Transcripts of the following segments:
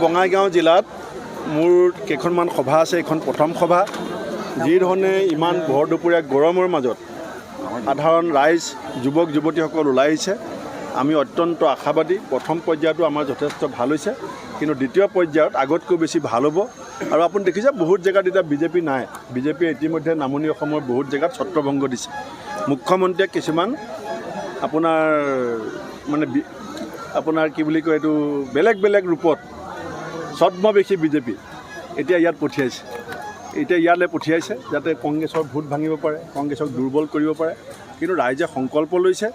বঙাইগাঁও জিলাত মোৰ কেইখনমান সভা আছে। এখন প্ৰথম সভা যি ধৰণে ইমান ভৰ দুপৰীয়া গৰমৰ মাজত সাধাৰণ ৰাইজ যুৱক যুৱতীসকল ওলাই আহিছে। আমি অত্যন্ত আশাবাদী। প্ৰথম পৰ্যায়টো আমাৰ যথেষ্ট ভাল হৈছে, কিন্তু দ্বিতীয় পৰ্যায়ত আগতকৈ বেছি ভাল হ'ব। আৰু আপুনি দেখিছে বহুত জেগাত এতিয়া বিজেপি নাই। বিজেপিয়ে ইতিমধ্যে নামনি অসমৰ বহুত জেগাত ছত্ৰভংগ দিছে। মুখ্যমন্ত্ৰীয়ে কিছুমান আপোনাৰ কি বুলি কয়, এইটো বেলেগ বেলেগ ৰূপত ছদ্মবেশী বিজেপি এতিয়া ইয়াত পঠিয়াইছে। ইয়ালৈ পঠিয়াইছে যাতে কংগ্ৰেছৰ ভোট ভাঙিব পাৰে, কংগ্ৰেছক দুৰ্বল কৰিব পাৰে। কিন্তু ৰাইজে সংকল্প লৈছে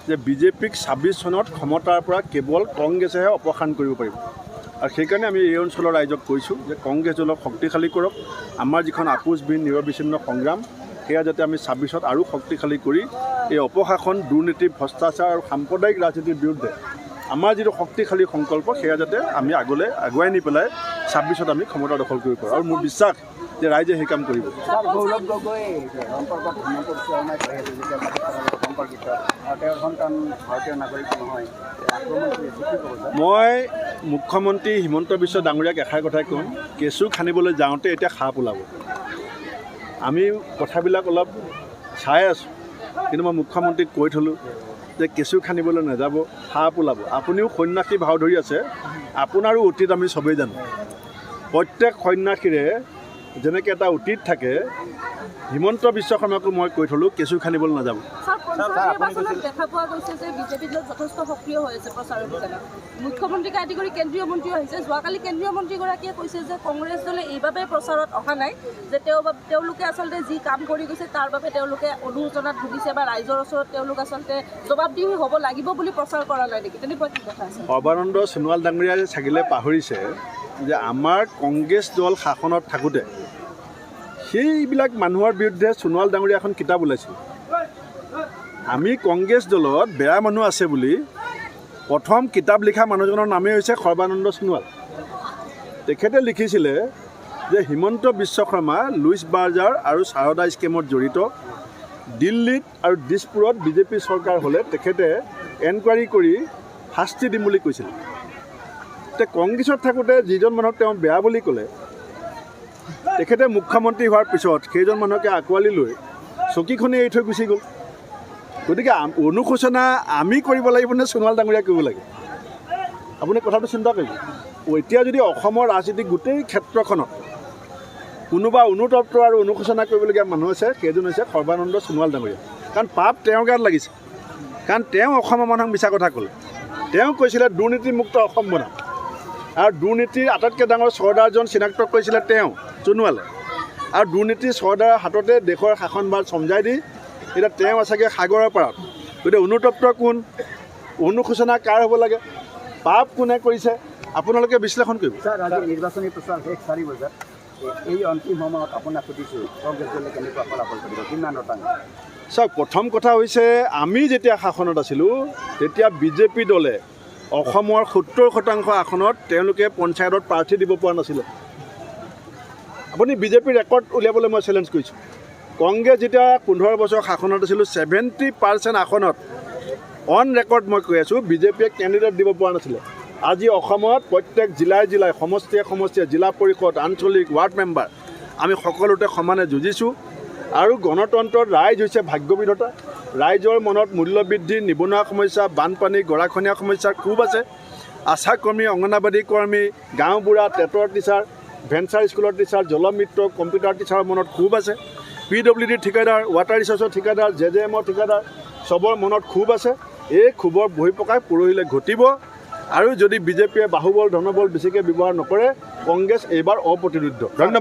যে বিজেপিক ২৬ চনত ক্ষমতাৰ পৰা কেৱল কংগ্ৰেছেহে অপসাৰণ কৰিব পাৰিব। আৰু সেইকাৰণে আমি এই অঞ্চলৰ ৰাইজক কৈছোঁ যে কংগ্ৰেছ দলক শক্তিশালী কৰক। আমাৰ যিখন আপোচবিহীন নিৰবিচ্ছিন্ন সংগ্ৰাম, সেয়া যাতে আমি ২৬ত আৰু শক্তিশালী কৰি এই অপশাসন, দুৰ্নীতি, ভ্ৰষ্টাচাৰ আৰু সাম্প্ৰদায়িক ৰাজনীতিৰ বিৰুদ্ধে আমাৰ যিটো শক্তিশালী সংকল্প, সেয়া যাতে আমি আগলৈ আগুৱাই নি পেলাই ২৬ত আমি ক্ষমতা দখল কৰিব পাৰোঁ। আৰু মোৰ বিশ্বাস যে ৰাইজে সেই কাম কৰিব। মই মুখ্যমন্ত্ৰী হিমন্ত বিশ্ব ডাঙৰীয়াক এষাৰ কথাই ক'ম, কেঁচু খান্দিবলৈ যাওঁতে এতিয়া সাপ ওলাব। আমি কথাবিলাক অলপ চাই আছোঁ, কিন্তু মই মুখ্যমন্ত্ৰীক কৈ থলোঁ যে কেঁচু খান্দিবলৈ নাযাব, সাপ ওলাব। আপুনিও সন্ন্যাসী ভাও ধৰি আছে, আপোনাৰো অতীত আমি চবেই জানো। প্ৰত্যেক সন্ন্যাসীৰে যেনেকৈ এটা অতীত থাকে, হিমন্ত বিশ্ব শৰ্মাকো মই কৈ থলোঁ কেঁচু খান্দিবলৈ নাযাব। দেখা পোৱা গৈছে যে বিজেপিৰ যথেষ্ট সক্ৰিয় হৈ আছে প্ৰচাৰ অভিযানত। মুখ্যমন্ত্ৰীকে আদি কৰি কেন্দ্ৰীয় মন্ত্ৰীও আহিছে। যোৱাকালি কেন্দ্ৰীয় মন্ত্ৰীগৰাকীয়ে কৈছে যে কংগ্ৰেছ দলে এইবাবে প্ৰচাৰত অহা নাই যে তেওঁলোকে আচলতে যি কাম কৰি গৈছে তাৰ বাবে তেওঁলোকে অনুশোচনাত ভুগিছে, বা ৰাইজৰ ওচৰত তেওঁলোক আচলতে জবাবদিহি হ'ব লাগিব বুলি প্ৰচাৰ কৰা নাই নেকি? তেনেকুৱা কি কথা আছে? সৰ্বানন্দ সোণোৱাল ডাঙৰীয়াই চাগিলে পাহৰিছে যে আমাৰ কংগ্ৰেছ দল শাসনত থাকোঁতে সেইবিলাক মানুহৰ বিৰুদ্ধে সোণোৱাল ডাঙৰীয়া এখন কিতাপ ওলাইছিল। আমি কংগ্ৰেছ দলত বেয়া মানুহ আছে বুলি প্ৰথম কিতাপ লিখা মানুহজনৰ নামেই হৈছে সৰ্বানন্দ সোণোৱাল। তেখেতে লিখিছিলে যে হিমন্ত বিশ্ব শৰ্মা লুইচ বাৰ্জাৰ আৰু সাৰদা স্কেমত জড়িত। দিল্লীত আৰু দিছপুৰত বিজেপি চৰকাৰ হ'লে তেখেতে এনকুৱাৰী কৰি শাস্তি দিম বুলি কৈছিল। এতিয়া কংগ্ৰেছত থাকোঁতে যিজন মানুহক তেওঁ বেয়া বুলি ক'লে, তেখেতে মুখ্যমন্ত্ৰী হোৱাৰ পিছত সেইজন মানুহকে আঁকোৱালি লৈ চকীখনেই এৰি থৈ গুচি গ'ল। গতিকে অনুশোচনা আমি কৰিব লাগিব নে সোণোৱাল ডাঙৰীয়াই কৰিব লাগে? আপুনি কথাটো চিন্তা কৰিব। এতিয়া যদি অসমৰ ৰাজনীতিক গোটেই ক্ষেত্ৰখনত কোনোবা অনুতপ্ত আৰু অনুশোচনা কৰিবলগীয়া মানুহ আছে, সেইজন হৈছে সৰ্বানন্দ সোণোৱাল ডাঙৰীয়া। কাৰণ পাপ তেওঁৰ গাত লাগিছে। কাৰণ তেওঁ অসমৰ মানুহক মিছা কথা ক'লে। তেওঁ কৈছিলে দুৰ্নীতিমুক্ত অসম বনাম, আৰু দুৰ্নীতিৰ আটাইতকৈ ডাঙৰ চৰ্দাৰজন চিনাক্ত কৰিছিলে তেওঁ, সোণোৱালে। আৰু দুৰ্নীতিৰ চৰ্দাৰৰ হাততে দেশৰ শাসনভাৰ চমজাই দি এতিয়া তেওঁ আছেগৈ সাগৰৰ পাৰত। গতিকে অনুতপ্ত কোন, অনুশোচনা কাৰ হ'ব লাগে, পাপ কোনে কৰিছে, আপোনালোকে বিশ্লেষণ কৰিব। নিৰ্বাচনী প্ৰচাৰ শেষ ৪ বজাত এই অন্তিম সময়ত আপোনাক সুধিছোঁ, কংগ্ৰেছ দলে কেনেকুৱা ফলাফল কৰিব, কিমান শতাংশ? চাওক, প্ৰথম কথা হৈছে আমি যেতিয়া শাসনত আছিলোঁ তেতিয়া বিজেপি দলে অসমৰ ৭০% আসনত তেওঁলোকে পঞ্চায়তত প্ৰাৰ্থী দিব পৰা নাছিলে। আপুনি বিজেপিৰ ৰেকৰ্ড উলিয়াবলৈ মই চেলেঞ্জ কৰিছোঁ। কংগ্ৰেছ যেতিয়া ১৫ বছৰ শাসনত আছিলোঁ 70% আসনত অন ৰেকৰ্ড মই কৈ আছোঁ বিজেপিয়ে কেণ্ডিডেট দিব পৰা নাছিলে। আজি অসমত প্ৰত্যেক জিলাই জিলাই, সমষ্টিয়ে সমষ্টিয়ে, জিলা পৰিষদ, আঞ্চলিক, ৱাৰ্ড মেম্বাৰ আমি সকলোতে সমানে যুঁজিছোঁ। আৰু গণতন্ত্ৰত ৰাইজ হৈছে ভাগ্যবিধাতা। ৰাইজৰ মনত মূল্যবৃদ্ধি, নিবনুৱা সমস্যা, বানপানী, গৰাখহনীয়া সমস্যাৰ ক্ষোভ আছে। আশা কৰ্মী, অংগনাবাদী কৰ্মী, গাঁওবুঢ়া, টেটৰ টিচাৰ, ভেঞ্চাৰ স্কুলৰ টিচাৰ, জলমিত্ৰ, কম্পিউটাৰ টিচাৰৰ মনত ক্ষোভ আছে। PWD ঠিকাদাৰ, ৱাটাৰ ৰিচৰ্চৰ ঠিকাদাৰ, JJMৰ ঠিকাদাৰ, চবৰ মনত ক্ষোভ আছে। এই ক্ষোভৰ বহিঃপ্ৰকাশ পৰহিলৈ ঘটিব। আৰু যদি বিজেপিয়ে বাহুবল, ধনবল বেছিকৈ ব্যৱহাৰ নকৰে, কংগ্ৰেছ এইবাৰ অপ্ৰতিৰোধ্য। ধন্যবাদ।